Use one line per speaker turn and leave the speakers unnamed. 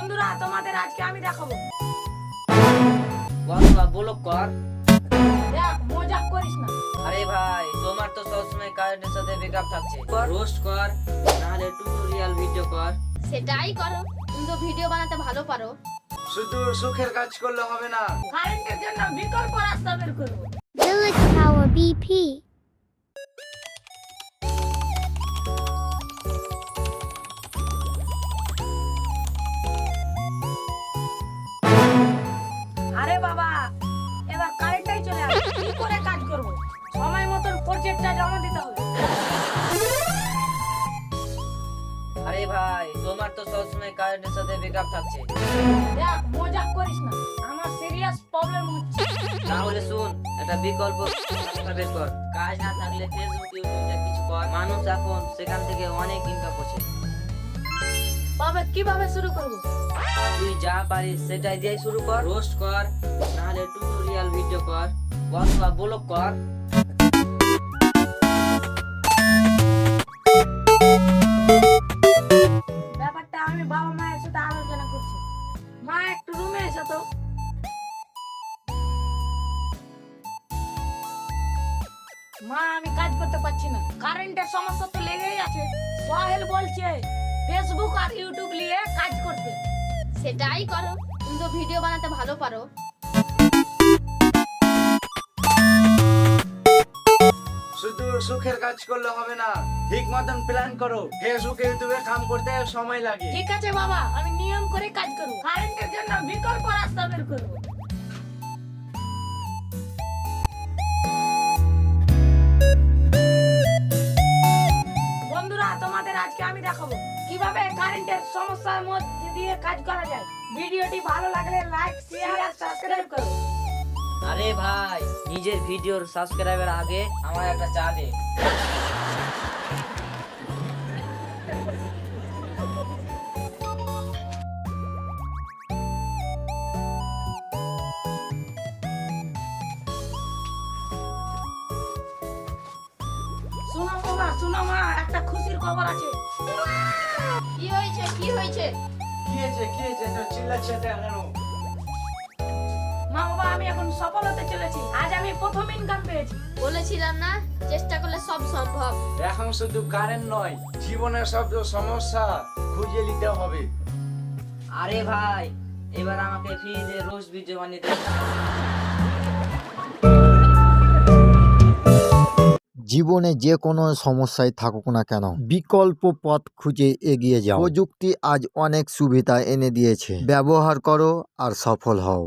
বন্ধুরা তোমাদের আজকে আমি দেখাবো।
বন্ধুরা ব্লক কর।
দেখ মজাক করিস না।
আরে ভাই তোমার তো সবসময় কারেন্টের সাথে ব্রেকআপ থাকছে, রোস্ট কর নাহলে টিউটোরিয়াল ভিডিও কর।
সেটাই করো, তুমি তো ভিডিও বানাতে ভালো পারো।
শুধু সুখের কাজ করলে হবে না,
কারেন্টের জন্য বিকল্প রাস্তা বের করবো।
Village Power BP.
আরে বাবা এবার কারেন্টটাই চলে আসে, কি করে কাজ করব? সময় মতন প্রজেক্টটা জমা দিতে হবে।
আরে ভাই তোমার তো সবসময় কারেন্টের সাথে ব্রেকআপ থাকছে,
দেখ মজাক করিস না, আমার সিরিয়াস প্রবলেম হচ্ছে।
তাহলে শুন একটা বিকল্প রাস্তা বের কর। কাজ না থাকলে ফেসবুক ইউটিউবে কিছু কর, মানুষ এখন সেখান থেকে অনেক ইনকাম করছে।
বাবা কিভাবে শুরু করব?
তুই যা পারিস সেটাই দিয়ে শুরু কর, রোস্ট কর নাহলে টিউটোরিয়াল ভিডিও কর অথবা ব্লক কর।
ব্যাপারটা আমি বাবা মায়ের সাথে আলোচনা করছি। মা একটু রুমে এসো তো। মা আমি কাজ করতে পারছি না, কারেন্টের সমস্যা তো লেগেই আছে। সোহেল বলছে ফেসবুক আর ইউটিউব নিয়ে কাজ করতে।
সেটাই করো, তুমি তো ভিডিও বানাতে ভালো পারো।
শুধু সুখের কাজ করলে হবে না, ঠিক মতন প্ল্যান করো। ফেসবুকে ইউটিউবে কাম করতে সময় লাগে।
ঠিক আছে বাবা, আমি নিয়ম করে কাজ করব। কারেন্টের জন্য বিকল্প রাস্তা বের করব। বন্ধুরা তোমাদের আজকে আমি দেখাবো কিভাবে কারেন্টের সমস্যার মধ্যে দিয়ে কাজ করা যায়। ভিডিওটি ভালো লাগলে লাইক শেয়ার আর সাবস্ক্রাইব করো।
আরে ভাই নিজের ভিডিওর সাবস্ক্রাইবের আগে আমার একটা চা দে।
শোনো বাবা, শোনো মা, একটা খুশির খবর আছে।
কি হয়েছে কি হয়েছে?
কি হয়েছে তো চিল্লাচ্ছে কেন?
মা বাবা আমি এখন সফল হতে চলেছি, আজ আমি প্রথম ইনকাম পেয়েছি।
বলেছিলাম না, চেষ্টা করলে সব সম্ভব।
এখন শুধু কারেন্ট নয়, জীবনের সব সমস্যা খুঁজে নিতে হবে।
আরে ভাই এবার আমাকে ফ্রিজে রোস্ট ভিডিও বানিয়ে দে।
জীবনে যে কোনো সমস্যায় থাকুক না কেন, বিকল্প পথ খুঁজে এগিয়ে যাও। প্রযুক্তি আজ অনেক সুবিধা এনে দিয়েছে, ব্যবহার করো আর সফল হও।